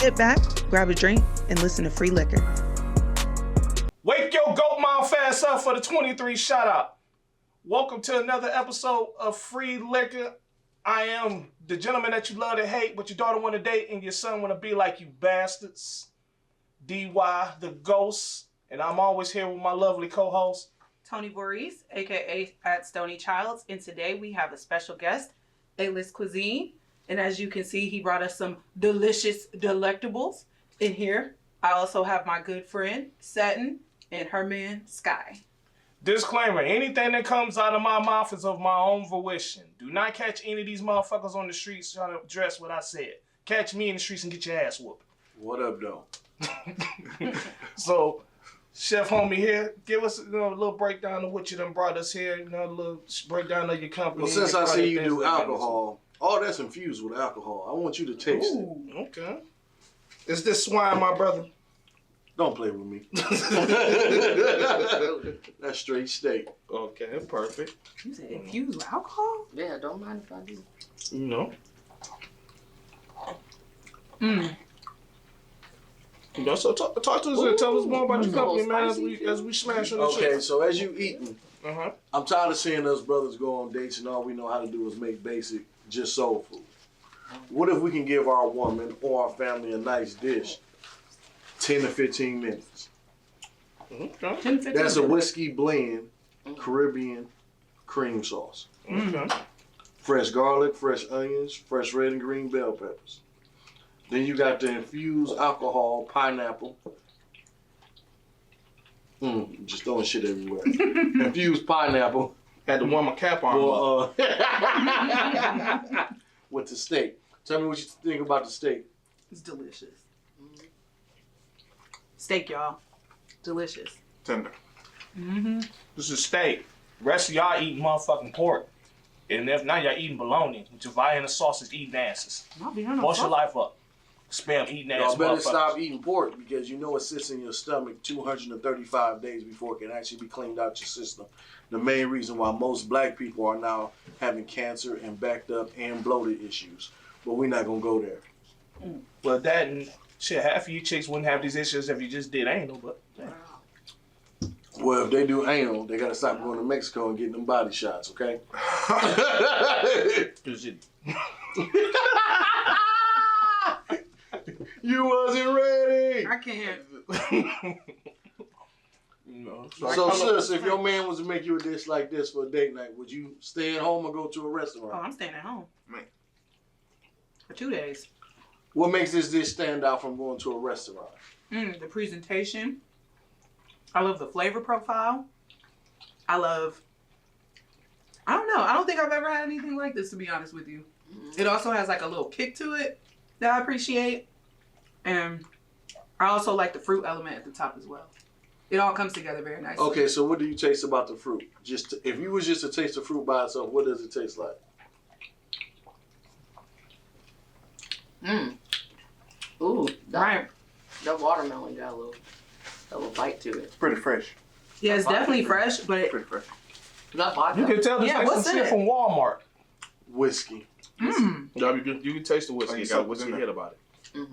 Sit back, grab a drink, and listen to Free Liquor. Wake your goat mouth ass up for the 23 shout out. Welcome to another episode of Free Liquor. I am the gentleman that you love to hate, but your daughter want to date and your son want to be like you bastards. DY, the ghost, and I'm always here with my lovely co-host, Toni Voorhees, aka at Stony Childs, and today we have a special guest, A-List Cuisine. And as you can see, he brought us some delicious delectables in here. I also have my good friend, Satin, and her man, Sky. Disclaimer, anything that comes out of my mouth is of my own volition. Do not catch any of these motherfuckers on the streets trying to address what I said. Catch me in the streets and get your ass whooped. What up, though? So, Chef Homie here, give us a little breakdown of what you done brought us here, a little breakdown of your company. Well, since I see you do alcohol, all that's infused with alcohol. I want you to taste it. Okay. Is this swine, my brother? Don't play with me. That's straight steak. Okay, perfect. You said infused with alcohol? Yeah, don't mind if I do. You know. So talk to us and tell us more about your company, man, as we smash on the shit. Okay, so as you eating, Uh-huh. I'm tired of seeing us brothers go on dates and all we know how to do is make basic, just soul food. What if we can give our woman or our family a nice dish, 10 to 15 minutes? Okay. That's a whiskey blend, Caribbean cream sauce. Okay. Fresh garlic, fresh onions, fresh red and green bell peppers. Then you got the infused alcohol, pineapple. Just throwing shit everywhere. Infused pineapple. Had to warm my cap on. With the steak. Tell me what you think about the steak. It's delicious. Steak, y'all. Delicious. Tender. This is steak. Rest of y'all eating motherfucking pork. And if not, y'all eating bologna, which is Vienna sausage eating asses. Wash your life up. Spam eating ass Y'all better motherfuckers. stop eating pork because you know it sits in your stomach 235 days before it can actually be cleaned out your system. The main reason why most black people are now having cancer and backed up and bloated issues. But we're not going to go there. Well, that and shit, half of you chicks wouldn't have these issues if you just did anal, but yeah. Well, if they do anal, they got to stop going to Mexico and getting them body shots, okay? Is it? You wasn't ready. I can't. No. So, sis, if your man was to make you a dish like this for a date night, would you stay at home or go to a Oh, restaurant? I'm staying at home. Man. For 2 days. What makes this dish stand out from going to a restaurant? The presentation. I love the flavor profile. I don't know. I don't think I've ever had anything like this, to be honest with you. It also has like a little kick to it that I appreciate. And I also like the fruit element at the top as well. It all comes together very nicely. Okay, so what do you taste about the fruit? If you was just to taste the fruit by itself, what does it taste like? Ooh, Right. that watermelon got a little bite to it. Pretty fresh. Yeah, it's definitely fresh, but Pretty fresh. That vodka. You can tell this Yeah, like some what's in shit it? from Walmart. Whiskey. Yeah, you can taste the whiskey. You got whiskey hit about it. You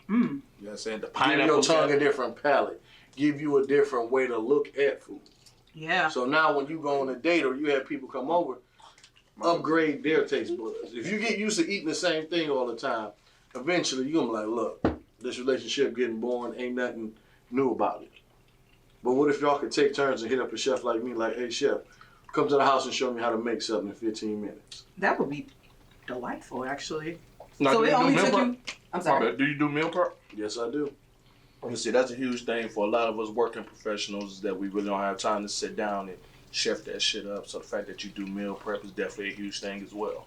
know what I'm saying? The Give pineapple. your tongue a different palate. Give you a different way to look at food. yeah. So now when you go on a date or you have people come over, upgrade their taste buds. If you get used to eating the same thing all the time, eventually you're going to be like, look, this relationship getting boring, ain't nothing new about it. But what if y'all could take turns and hit up a chef like me, like, hey, chef, come to the house and show me how to make something in 15 minutes. That would be delightful, actually. Now, So do it you do only meal took prep? you... I'm sorry. Do you do meal prep? Yes, I do. You see, that's a huge thing for a lot of us working professionals is that we really don't have time to sit down and chef that shit up. So the fact that you do meal prep is definitely a huge thing as well.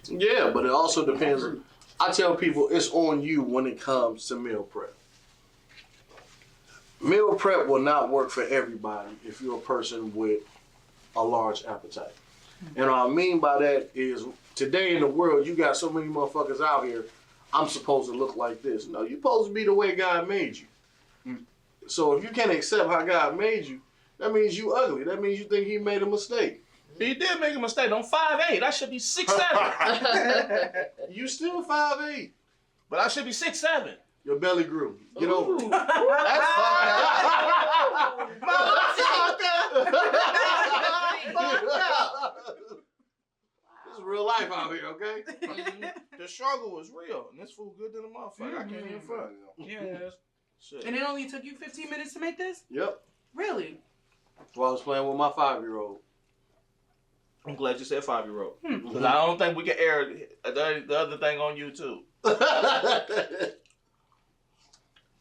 Yeah, but it also depends. I tell people it's on you when it comes to meal prep. Meal prep will not work for everybody if you're a person with a large appetite. And what I mean by that is today in the world, you got so many motherfuckers out here, I'm supposed to look like this. No, you're supposed to be the way God made you. So if you can't accept how God made you, that means you ugly. That means you think he made a mistake. He did make a mistake. I'm 5'8". I should be 6'7". You still 5'8". But I should be 6'7". Your belly grew. Get over it. That's fucked up. This is real life out here, okay? The struggle is real, and this food good than a motherfucker. I can't even front. Yes. Shit. And it only took you 15 minutes to make this? Yep. Really? While I was playing with my 5-year-old. I'm glad you said 5-year-old. Because I don't think we can air the other thing on YouTube.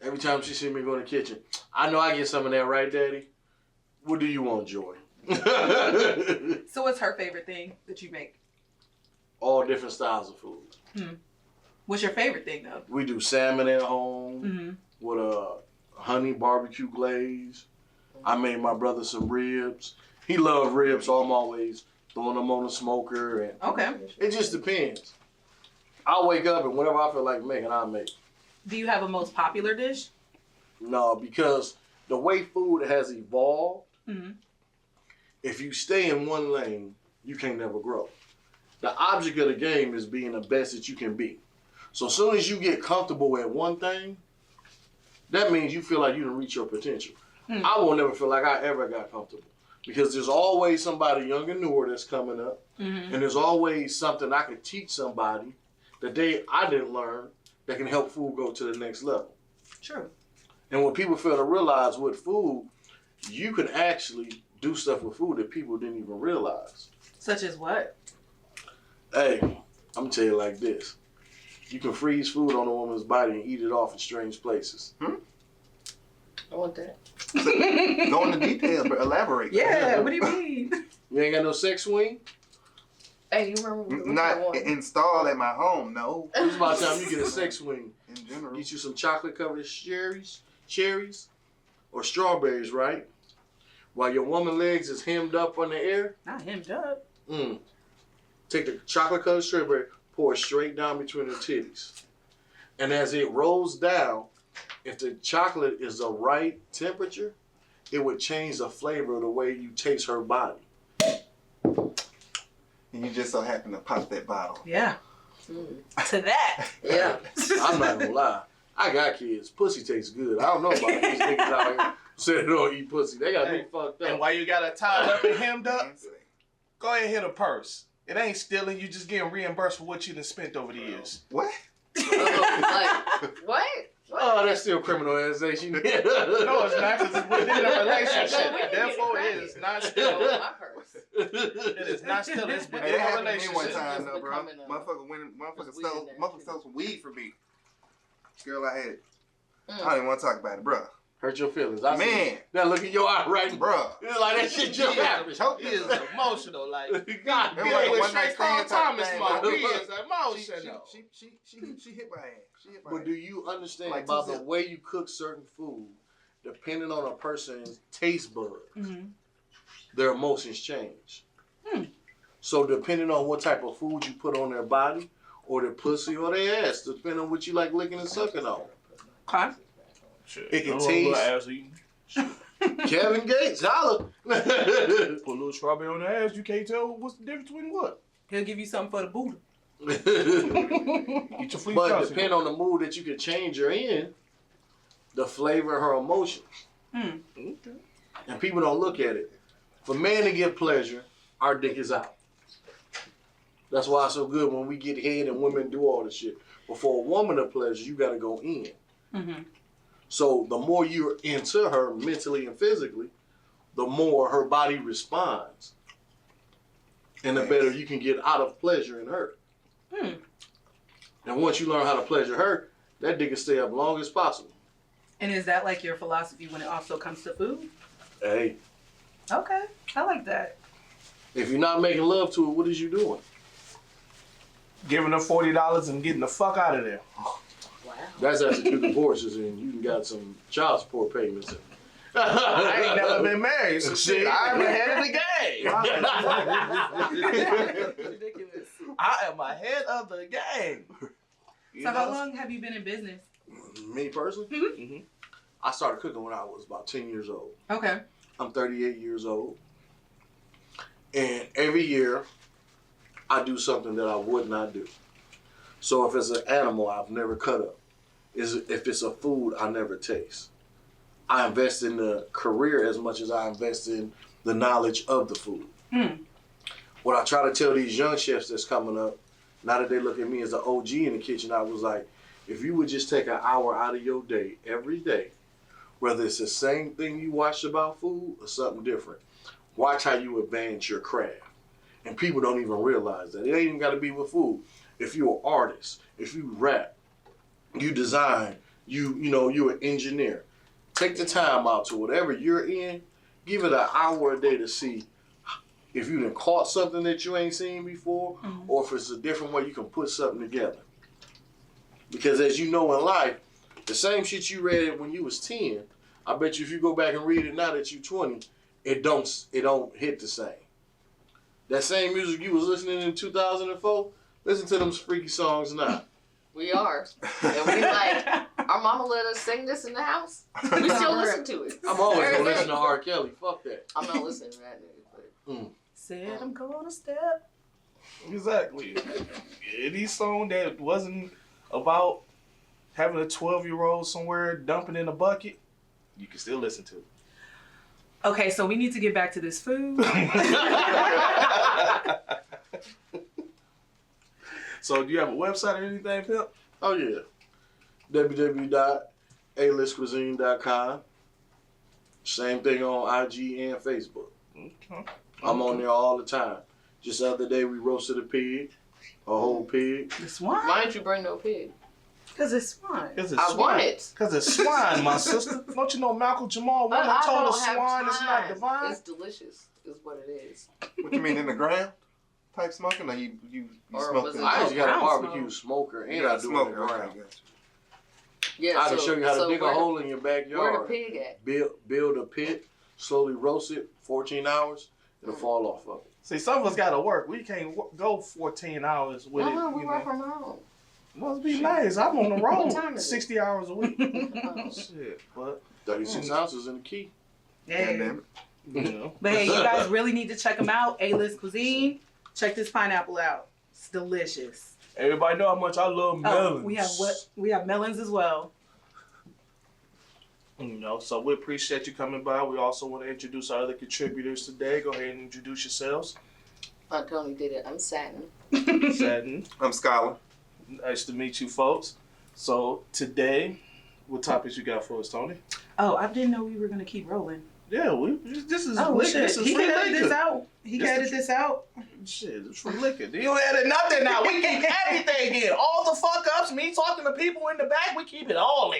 Every time she see me go in the kitchen, I know I get some of that, right, Daddy? What do you want, Joy? So what's her favorite thing that you make? All different styles of food. What's your favorite thing, though? We do salmon at home with a honey barbecue glaze. I made my brother some ribs. He loves ribs, so I'm always throwing them on the smoker. And Okay. it just depends. I'll wake up and whatever I feel like making, I'll make. Do you have a most popular dish? No, because the way food has evolved, if you stay in one lane, you can't never grow. The object of the game is being the best that you can be. So as soon as you get comfortable at one thing, that means you feel like you done reach your potential. I will never feel like I ever got comfortable because there's always somebody young and newer that's coming up, and there's always something I could teach somebody that I didn't learn that can help food go to the next level. True. And what people fail to realize with food, you can actually do stuff with food that people didn't even realize. Such as what? Hey, I'm gonna tell you like this. You can freeze food on a woman's body and eat it off in strange places. I want that. Go into details, but elaborate. Yeah, what do you mean? You ain't got no sex swing? Hey, you remember what Not installed at my home, no. It's about time you get a sex swing. In general. Get you some chocolate covered cherries, or strawberries, right? While your woman legs is hemmed up on the air. Not hemmed up. Take the chocolate covered strawberry, pour it straight down between her titties. And as it rolls down, if the chocolate is the right temperature, it would change the flavor of the way you taste her body. And you just so happen to pop that bottle. Yeah. To that. Yeah. I'm not gonna lie. I got kids. Pussy tastes good. I don't know about these niggas out here saying they don't eat pussy. They got me fucked up. And while you got it tied up and hemmed up, go ahead and hit a purse. It ain't stealing. You just getting reimbursed for what you done spent over the years. What? Like, what? Oh, that's still criminalization. No, it's not, because it's within a relationship. No, we can Therefore, get it is not Go stealing. in my purse. It is not stealing. It's Hey, within that a happened to me one relationship. time, though, bro. Becoming a- Motherfucker stole some weed from me. Girl, I had it. I don't even want to talk about it, bro. Hurt your feelings. I see Man. it. Now look in your eye right now. Bro. It's like that shit just happened. He is emotional. Like, God It he was like went one straight night Carl stand type Thomas thing, mode. bro. He is emotional. She hit my ass. She hit my But ass. do you understand Like about the two-zip. way you cook certain food, depending on a person's taste buds, their emotions change. So depending on what type of food you put on their body, or their pussy, or their ass, depending on what you like licking and sucking on. Okay. It can taste. Kevin Gates, holla. Put a little strawberry on the ass. You can't tell what's the difference between what. He'll give you something for the booty. Get your fleece But crossing. depending on the mood that you can change her in, the flavor of her emotions. And people don't look at it. For man to get pleasure, our dick is out. That's why it's so good when we get head and women do all this shit. But for a woman to pleasure, you gotta go in. So the more you're into her mentally and physically, the more her body responds. And the better you can get out of pleasure in her. And once you learn how to pleasure her, that dick can stay up long as possible. And is that like your philosophy when it also comes to food? Hey, Okay. I like that. if you're not making love to it, what is you doing? Giving her $40 and getting the fuck out of there. Wow. That's after 2 divorces and you got some child support payments. I ain't never been married, so shit, I'm ahead of the game. Ridiculous. I am ahead of the game. So how long have you been in business? Me personally, I started cooking when I was about 10 years old. Okay. I'm 38 years old. And every year, I do something that I would not do. So if it's an animal, I've never cut up. If it's a food, I never taste. I invest in the career as much as I invest in the knowledge of the food. What I try to tell these young chefs that's coming up, now that they look at me as an OG in the kitchen, I was like, if you would just take an hour out of your day, every day, whether it's the same thing you watch about food or something different, watch how you advance your craft. And people don't even realize that. It ain't even got to be with food. If you're an artist, if you rap, you design, you're an engineer, take the time out to whatever you're in, give it an hour a day to see if you done caught something that you ain't seen before, or if it's a different way you can put something together. Because as you know in life, the same shit you read when you was 10, I bet you if you go back and read it now that you're 20, it don't hit the same. That same music you was listening in 2004, listen to them freaky songs now. We are. And we like, our mama let us sing this in the house. We still listen to it. I'm always gonna listen to R. Kelly. Fuck that. I'm not listening to that nigga, but. Said I'm gonna step. Exactly. Any song that wasn't about having a 12-year-old somewhere dumping in a bucket, you can still listen to it. Okay, so we need to get back to this food. So do you have a website or anything, Pimp? Oh yeah. www.alistcuisine.com. Same thing on IG and Facebook. Okay. I'm on there all the time. Just the other day we roasted a pig, a whole pig. The swine? Why didn't you bring no pig? Because it's swine. I want it. Because it's swine, my sister. Don't you know Malcolm Jamal Warner told us swine is not divine? It's delicious, is what it is. What you mean, in the ground type smoking, or you Or smoke was it? it- I just got a ground barbecue smoke. smoker and You got I do it smoke. in the Okay, ground. gotcha. Yeah, I can show you how to dig a where hole in your Where backyard. the pig at? Build a pit, slowly roast it, 14 hours, it'll fall off of it. See, some of us got to work. We can't go 14 hours with it. No, we You work know. from home. Must be nice. I'm on the What time road is it? 60 hours a week. Oh. Shit, but 36 ounces in the key. God Yeah. damn it. you know. But hey, you guys really need to check them out. A-List Cuisine. Check this pineapple out. It's delicious. Everybody know how much I love melons. We have melons as well. You know, so we appreciate you coming by. We also want to introduce our other contributors today. Go ahead and introduce yourselves. Tony did it. I'm Satin. Satin. I'm Scholar. Nice to meet you folks. So today, what topics you got for us, Tony? Oh, I didn't know we were gonna keep rolling. Yeah, this is Oh liquor. shit! This is He free can edit liquor. this out. He can edit this out. Shit, it's free liquor. You don't edit nothing now. We keep everything in. All the fuck ups, me talking to people in the back, we keep it all in.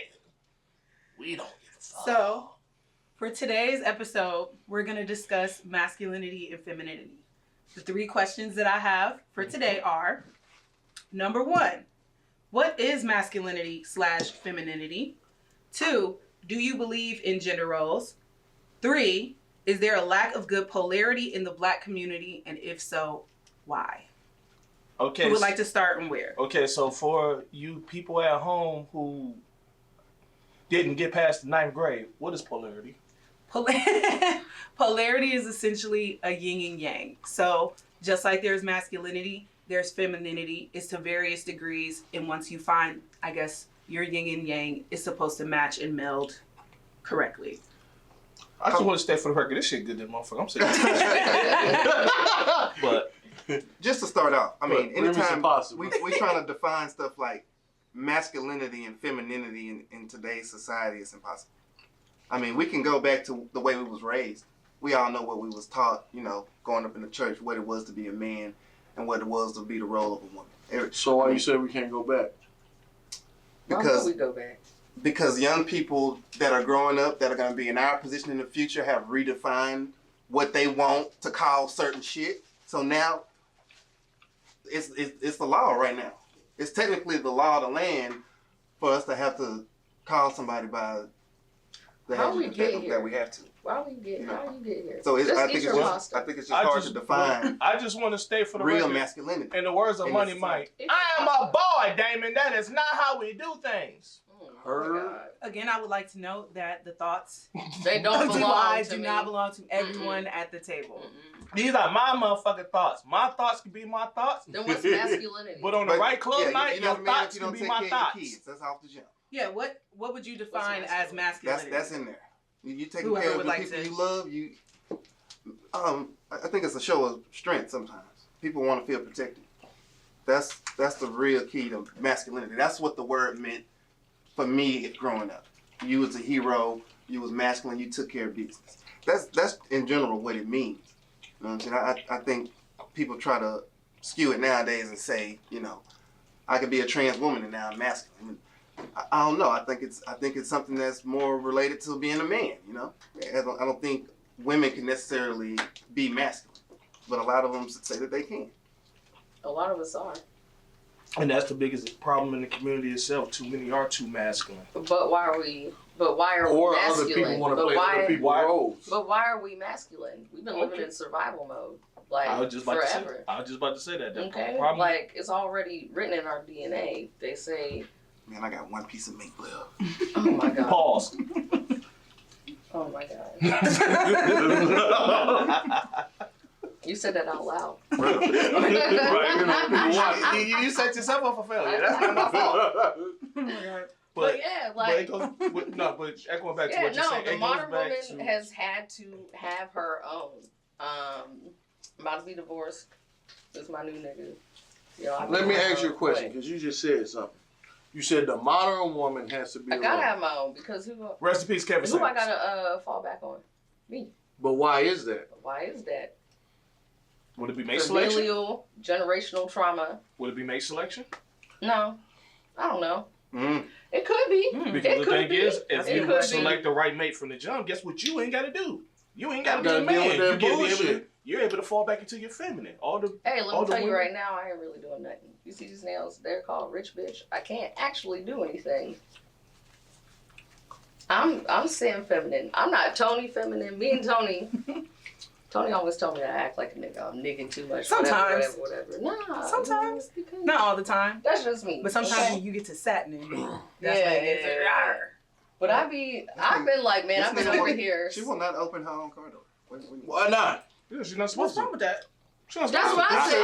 We don't give a fuck. So, for today's episode, we're gonna discuss masculinity and femininity. The 3 questions that I have for today are: number 1, what is masculinity/femininity? 2, do you believe in gender roles? 3, is there a lack of good polarity in the Black community, and if so, why? Okay. Who would like to start and where? Okay, so for you people at home who didn't get past the 9th grade, what is polarity? Polarity is essentially a yin and yang. So just like there's masculinity, there's femininity. It's to various degrees. And once you find, I guess, your yin and yang is supposed to match and meld correctly. I just want to stay for the record. This shit good, this motherfucker. I'm saying. But Just to start out, I mean, But anytime impossible. we trying to define stuff like masculinity and femininity in today's society, it's impossible. I mean, we can go back to the way we was raised. We all know what we was taught, you know, growing up in the church, what it was to be a man and what it was to be the role of a woman. So why you say we can't go back? Why Because would we go back? because young people that are growing up that are going to be in our position in the future have redefined what they want to call certain shit. So now it's the law right now. It's technically the law of the land for us to have to call somebody by the How we adjective get that here? we have to. How you get here? So Just I eat think your pasta. it's just hard to define I just want to stay for the real record. masculinity. In the words of In Money this Mike, society. I am a boy, Damon. That is not how we do things. Her. Again, I would like to note that the thoughts They don't of belong Dwhy to do me. not belong to everyone at the table. These are my motherfucking thoughts. My thoughts can be my thoughts. Then what's masculinity? But on the right club night, you're not your a man thoughts if you can don't be take my care of your thoughts. kids. That's off the jump. Yeah, what would you define What's as masculinity? That's in there. You taking Whoever care of would the like people to- you love. I think it's a show of strength. Sometimes people want to feel protected. That's the real key to masculinity. That's what the word meant for me growing up. You was a hero. You was masculine. You took care of business. That's in general what it means. You know what I'm saying? I think people try to skew it nowadays and say, I could be a trans woman and now I'm masculine. I don't know. I think it's something that's more related to being a man. I don't think women can necessarily be masculine, but a lot of them say that they can. A lot of us are. And that's the biggest problem in the community itself. Too many are too masculine. But why are we Or masculine? other people want to But play why, other people's roles. But why are we masculine? We've been living Okay. in survival mode, like I was just about forever. to say that. That's Okay, the problem. like it's already written in our DNA. They say, Man, I got one piece of meat left. "Oh my god, Pause. oh my god." You said that out loud. You set yourself up for failure. That's not my fault. Oh my God. But yeah, but it like goes, but echoing back to yeah, what you no, said, the it modern goes back woman to has had to have her own. About to be divorced. This is my new nigga. Let me ask you a question, because you just said something. You said the modern woman has to be I gotta alone. have my own because who rest in peace, Kevin. I Samuels. gotta fall back on? Me. But why is that? Why is that? Would it be mate selection? Familial, generational trauma. Would it be mate selection? No, I don't know. Mm. It could be. Because It the could thing be. is, if It you could select be. the right mate from the jump, guess what you ain't got to do? You ain't got to be Gotta a deal man. with that You can be able to, bullshit. you're able to fall back into your feminine. Hey, let all me the tell you women- right now, I ain't really doing nothing. You see these nails? They're called rich bitch. I can't actually do anything. I'm saying feminine. I'm not Tony feminine. Me and Tony. Tony always told me that I act like a nigga. I'm nigging too much. Sometimes. Whatever. Nah. Sometimes. because Not all the time. That's just me. But sometimes okay? when you get to satin, that's Yeah, when it gets yeah. rawr. But I've been like, man, This I've been nigga over will- here. She will not open her own car door. Why not? Yeah, she's not supposed What's wrong to. with that? She's not That's supposed what I to. said.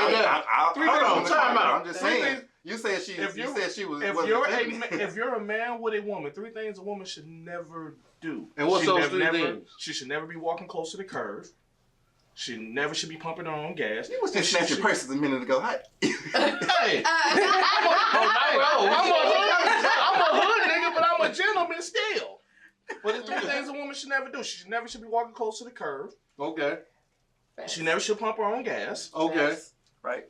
Hold on, time out. I'm just Three saying. things- You said she. If You you- said she was. If wasn't you're feminine. if you're a man with a woman, three things a woman should never do. And what's She those never- three never- things? She should never be walking close to the curve. She never should be pumping her own gas. You was just She snatching should- purses a minute ago. Hi. Hey, I'm a hood nigga, but I'm a gentleman still. But the three things a woman should never do: she never should be walking close to the curve. Okay. She never should pump her own gas, Okay. Right.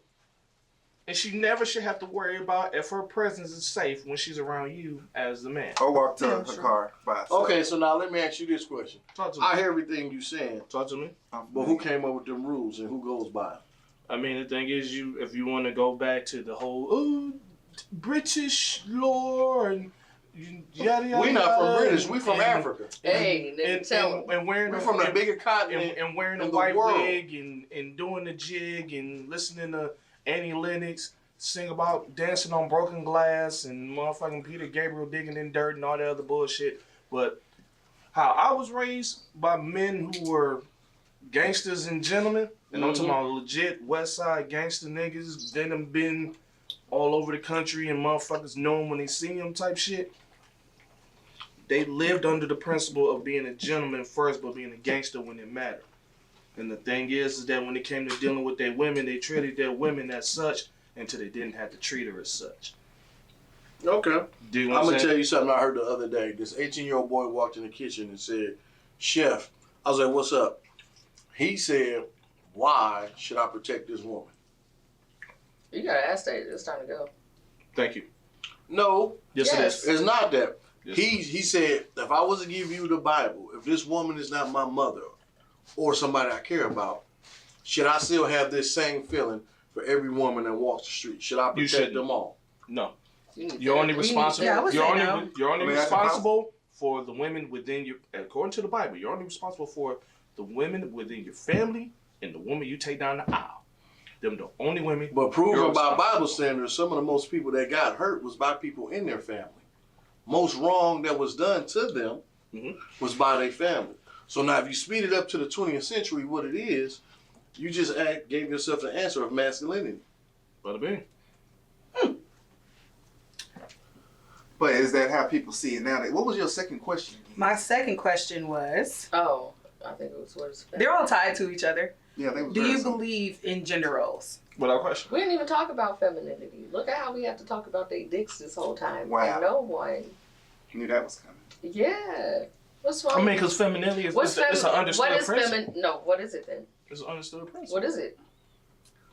and she never should have to worry about if her presence is safe when she's around you as the man. Or walk to Yeah, her sure. car by herself. Okay, so now let me ask you this question. Talk to me. I hear everything you saying, Talk to me. but who came up with them rules and who goes by 'em? I mean, the thing is, if you want to go back to the whole British law and yada yada. We not from yada, British, we from and- Africa. Hey, nigga, and, tell and, and wearing We're from the bigger continent. and wearing a in the white world. wig and doing the jig and listening to Annie Lennox sing about dancing on broken glass and motherfucking Peter Gabriel digging in dirt and all that other bullshit. But how I was raised by men who were gangsters and gentlemen, and I'm talking about legit West Side gangster niggas, then them been all over the country and motherfuckers know 'em when they see 'em type shit. They lived under the principle of being a gentleman first, but being a gangster when it mattered. And the thing is that when it came to dealing with their women, they treated their women as such until they didn't have to treat her as such. Okay. Do you know I'm what gonna I'm saying? tell you something I heard the other day. This 18-year-old boy walked in the kitchen and said, "Chef," I was like, "What's up?" He said, "Why should I protect this woman?" you gotta ask that. It's time to go. Thank you. No, Yes, Yes. it is. it's not that. Yes. He said, if I was to give you the Bible, if this woman is not my mother or somebody I care about, should I still have this same feeling for every woman that walks the street? Should I protect shouldn't. them all? No. You need You're only therapy. responsible. Yeah, I would you're say only, no. you're only I mean, that's responsible for the women within your, according to the Bible, you're only responsible for the women within your family and the woman you take down the aisle. Them the only women. But proven you're by responsible. Bible standards, some of the most people that got hurt was by people in their family. most wrong that was done to them Mhm. was by their family. So now if you speed it up to the 20th century, what it is, you just gave yourself the answer of masculinity. Bada bing. But is that how people see it now? What was your second question again? My second question was, Oh, I think it was what is they're all tied to each other. Yeah, they was Do very you simple. believe in gender roles? Without question. We didn't even talk about femininity. Look at how we have to talk about their dicks this whole time. Wow. And no one. Knew that was coming. Yeah. What's wrong? I mean, because femininity is What's it's an understood what is principle. No, what is it then? It's an understood principle. What is it?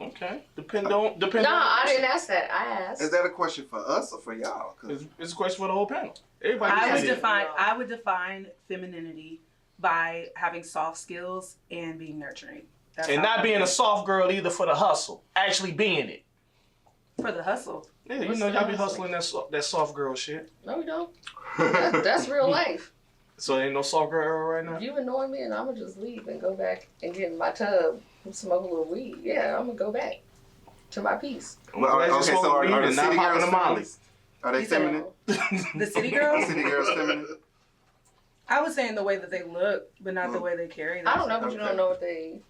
Okay. Depend on. No, I didn't ask that. I asked. Is that a question for us or for y'all? 'Cause It's a question for the whole panel. Everybody. I would can answer. define femininity by having soft skills and being nurturing. That's And how not I being feel. a soft girl either for the hustle. Actually being it. For the hustle. Yeah, you What's know, the y'all be hustle? hustling that soft girl shit. No, we don't. That's real life. So ain't no soft girl era right now? If you annoy me and I'm going to just leave and go back and get in my tub and smoke a little weed, yeah, I'm going to go back to my peace. I'm glad you okay, smoke so are weed the and not city popping girls a molly. feminine? Are they You said- feminine? The city girls? City girls feminine? I would say in the way that they look, but not the way they carry themselves. I don't know, but you Okay. don't know what they...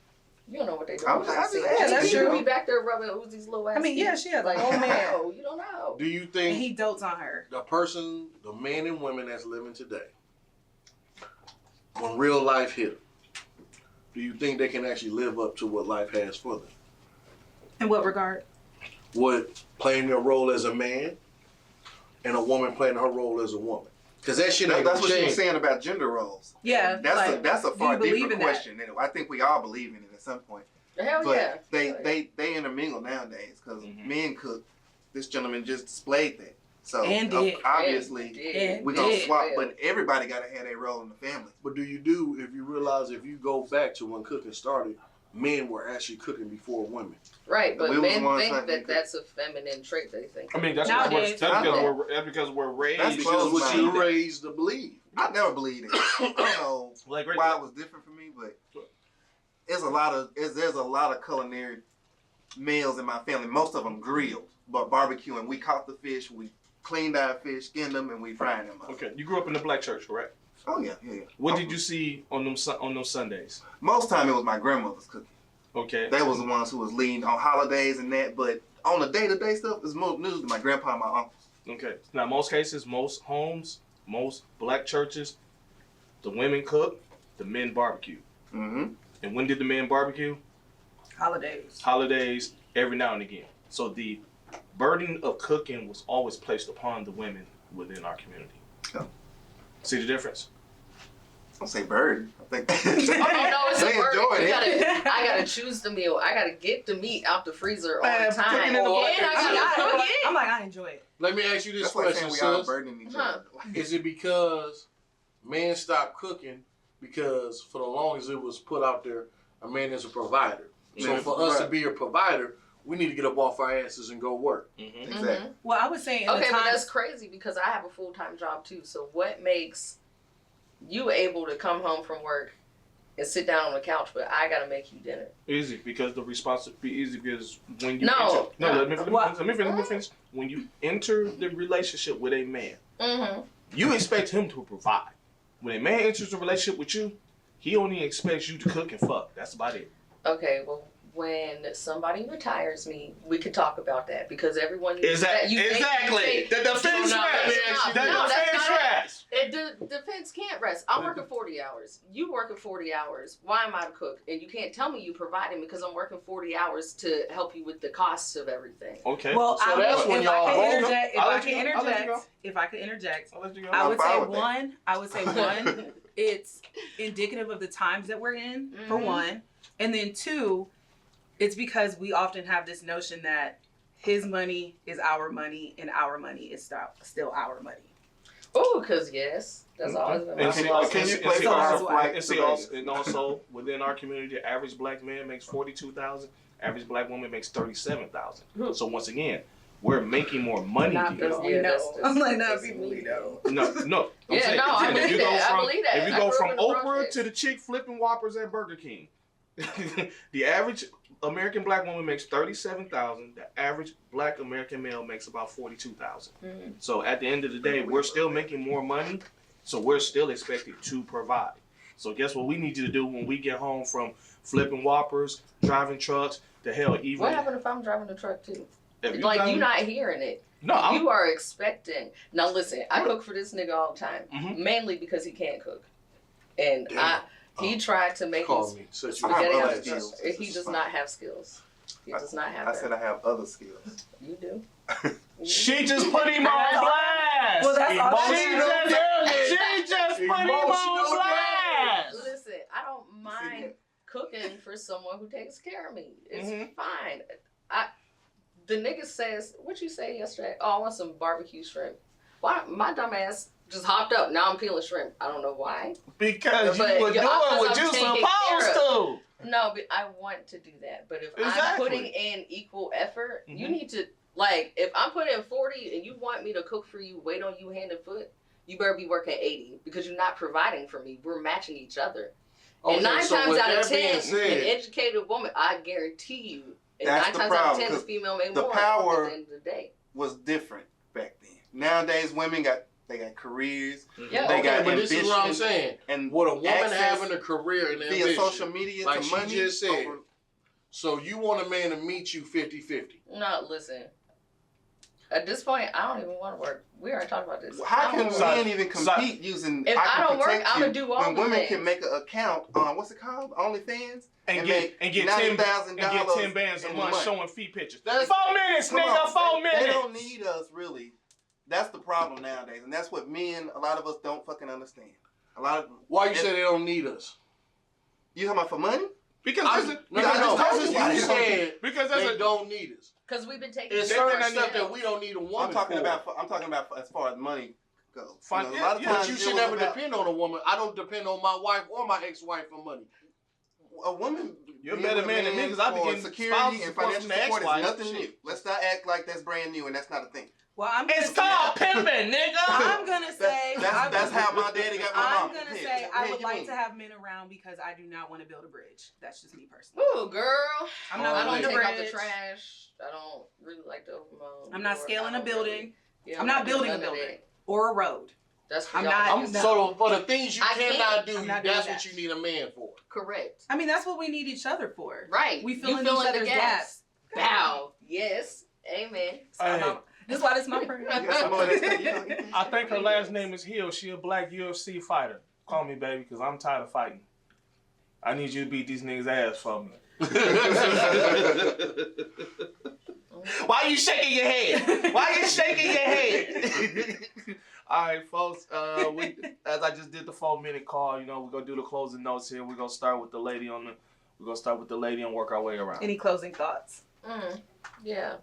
You don't know what they do. I just- yeah, that's You true. be back there rubbing Uzi's little ass. I mean, yeah, she has a like, whole man. no, you don't know. Do you And think he dotes on her. the men and women that's living today, when real life hit them, do you think they can actually live up to what life has for them? In what regard? Would playing their role as a man and a woman playing her role as a woman? Because that shit ain't That's gonna what you were change. saying about gender roles. Yeah. That's a do far you believe deeper in that? question. And I think we all believe in it at some point. Hell But yeah. they intermingle nowadays because men cook. This gentleman just displayed that. So And did. obviously And we're gonna did. swap, but everybody gotta have their role in the family. But do you do if you realize if you go back to when cooking started, men were actually cooking before women? Right, but We was the men ones think saying that they that's a feminine trait they think. I mean, that's Nowadays, because we're raised. That's Because what you close-minded. raised to believe. I never believed it. I don't know like why it was different for me, but there's a lot of culinary males in my family. Most of them grilled, but barbecuing. We caught the fish, we cleaned our fish, skinned them, and we fried them up. Okay, you grew up in the black church, correct? Oh yeah. What did you see on those Sundays? Most time it was my grandmother's cooking. Okay. They was the ones who was leading on holidays and that, but on the day-to-day stuff, it's most usually my grandpa and my uncle. Okay. Now, most cases, most homes, most black churches, the women cook, the men barbecue. Mm-hmm. And when did the men barbecue? Holidays. Holidays, every now and again. So the burden of cooking was always placed upon the women within our community. Yeah. See the difference? Don't say bird. I think Oh no, it's they a burden. enjoyed it. I gotta choose the meal. I gotta get the meat out the freezer on Man, time. cooking in And the I black- gotta cook it. I'm like, I enjoy it. Let me ask you this That's like question, saying we all sis. burdening each Huh. other. Is it because men stopped cooking because for the longest it was put out there, a man is a provider. So Man, for us to right. be a provider, we need to get up off our asses and go work. Mm-hmm. Exactly. Well, I would say in Okay, the but time. that's crazy because I have a full-time job too. So what makes you able to come home from work and sit down on the couch, but I gotta make you dinner? Easy, because the responsibility easy because when you No. let me What? finish. When you enter the relationship with a man, Mm-hmm. you expect him to provide. When a man enters a relationship with you, he only expects you to cook and fuck. That's about it. Okay, well, when somebody retires me, we could talk about that because everyone The defense rest. The defense can't rest. I'm working 40 hours. You working 40 hours. Why am I to cook? And you can't tell me you providing because I'm working 40 hours to help you with the costs of everything. Okay. Well, So that's when if I y'all could both- interject, if I'll I let could you go. I'll let you go. interject, if I could interject, I'll let you go. I would I'm say fine with that. one, it's indicative of the times that we're in, for Mhm. one. And then two, it's because we often have this notion that his money is our money and our money is still our money. Oh, because yes, that's always been my And see, philosophy. Can you and play see for also- our also, flight and see to also, Vegas? and also within our community, the average black man makes 42,000. Average black woman makes 37,000. So once again, we're making more money Not together. people we Yeah, know. that's- I'm like, not that's people we me. know. No. I'm Yeah, saying, no, I if believe you go that. I from, believe that. If you I go grew from up in the Oprah projects. to the chick flipping Whoppers at Burger King, The average American black woman makes $37,000. The average black American male makes about $42,000. Mm-hmm. So at the end of the day, we're still making more money. So we're still expected to provide. So guess what we need you to do when we get home from flipping Whoppers, driving trucks, the hell even. What happened if I'm driving the truck too? If Like driving- you not hearing it. No, You are expecting. Now listen, I cook for this nigga all the time, Mhm. mainly because he can't cook, and Damn. he tried to make Call his me. Set you spaghetti I have out other of skills. skills. He does not have skills. He does not have I that. said I have other skills. You do. she just put him on blast. Well, that's all that She just put him on blast. Listen, I don't mind cooking for someone who takes care of me. It's Mhm. fine. The nigga says, what you say yesterday? Oh, I want some barbecue shrimp. Why? My dumb ass just hopped up. Now I'm peeling shrimp. I don't know why. Because But you were doing because what I'm you taking supposed care to. No, but I want to do that. But if I'm Exactly. putting in equal effort, you Mhm. need to, like, if I'm putting in 40 and you want me to cook for you, wait on you hand and foot, you better be working 80 because you're not providing for me. We're matching each other. And 9 so times with out of that being 10, said- an educated woman, I guarantee you, and That's 9 the times out of problem, 10, the 'cause female make the more power- at the end of the day. Was different back then. Nowadays, women got careers. Yeah. They Okay, got but this is what I'm ambition saying. and With a woman access having a career and via ambition, social media like to she money. just said. over- So you want a man to meet you 50-50. No, listen. At this point, I don't even want to work. We already talked about this. How I can don't So- wanna- men even compete using? If I can don't work, protect I'ma you do all when the women things. can make an account on what's it called, OnlyFans, And get $90,000 10 bands a in month month. showing feet pictures. That's- 4 minutes, Come nigga. on, 4 minutes. They don't need us really. That's the problem nowadays, and that's what men, a lot of us, don't fucking understand. A lot of Why you say they don't need us? you talking about for money? Because I, there's a, no, I just told you why you they don't said because there's they a don't need us. Because we've been taking It's They- certain they- stuff that we don't need a woman I'm talking for. about as far as money goes. Fine, A yeah, lot of yeah, times But you it should was never about- depend on a woman. I don't depend on my wife or my ex-wife for money. A woman. You're a being better with man than me, 'cause I be for getting security spousal and support financial from the support is ex-wife. nothing Shit. new. Let's not act like that's brand new and that's not a thing. Well, I'm It's gonna called pimping, nigga. I'm gonna say That's how my daddy got my I'm mom. gonna Yeah. say I Yeah, would you like mean. to have men around because I do not want to build a bridge. That's just me personally. Ooh, girl. I'm not I don't building a take out the bridge. trash. I don't really like to open my own I'm not door. scaling I a don't building. really- yeah, I'm not doing building a none of building that. or a road. That's for I'm y'all not- niggas. No. So for the things you I cannot can't. do, I'm not doing that's that. what you need a man for. Correct. I mean, that's what we need each other for. Right. We You fill in fill each in the other's gaps. gaps. Bow. Yes. Amen. So this is why this is my friend. You got some more that- you know, I think her last name is Hill. She a black UFC fighter. Call me, baby, because I'm tired of fighting. I need you to beat these niggas' ass for me. Why you shaking your head? Why you shaking your head? All right, folks. As I just did the 4-minute call, you know, we're gonna do the closing notes here. We're gonna start with the lady and work our way around. Any closing thoughts? Yeah.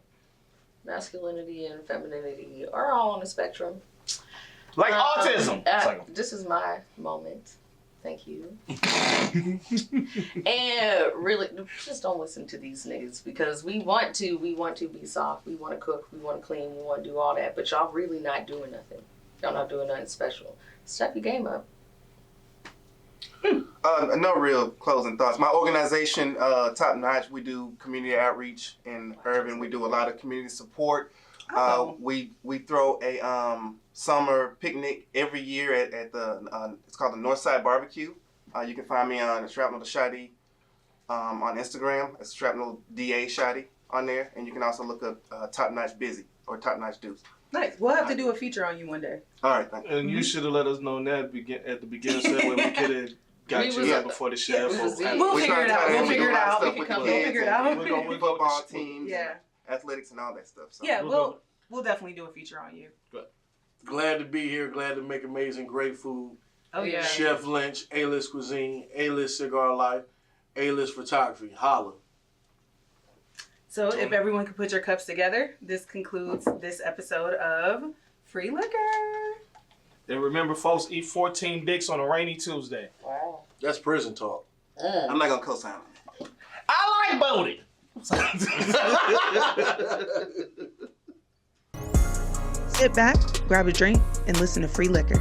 Masculinity and femininity are all on the spectrum. Like autism. It's like- This is my moment. Thank you. And really, just don't listen to these niggas because we want to be soft. We want to cook. We want to clean. We want to do all that. But y'all really not doing nothing. Y'all not doing nothing special. Step your game up. No real closing thoughts. My organization, Top Notch, we do community outreach in urban. We do a lot of community support. We throw a summer picnic every year at the it's called the Northside Barbecue. You can find me on Shrapnel to Shadi on Instagram. It's Shrapnel DA Shadi on there, and you can also look up Top Notch Busy or Top Notch Deuce. Nice. We'll have to do a feature on you one day. All right, thank you. And you should have let us know that at the beginning, so that way we could have got We you was- up before the show. we was- We'll We figure try it to out. tie We'll in. We figure do it a lot of out. stuff We with can come- kids we'll figure it and out. We'll go with Football the- teams, Yeah. athletics, and all that stuff. So. Yeah, We'll we'll definitely do a feature on you. Glad to be here. Glad to make amazing, great food. Oh yeah. Chef Lynch, A-list cuisine, A-list cigar life, A-list photography. Holla. So if everyone could put your cups together, this concludes this episode of Free Liquor. And remember, folks, eat 14 dicks on a rainy Tuesday. Wow. That's prison talk. I'm not gonna co-sign on that. I like booty. Sit back, grab a drink, and listen to Free Liquor.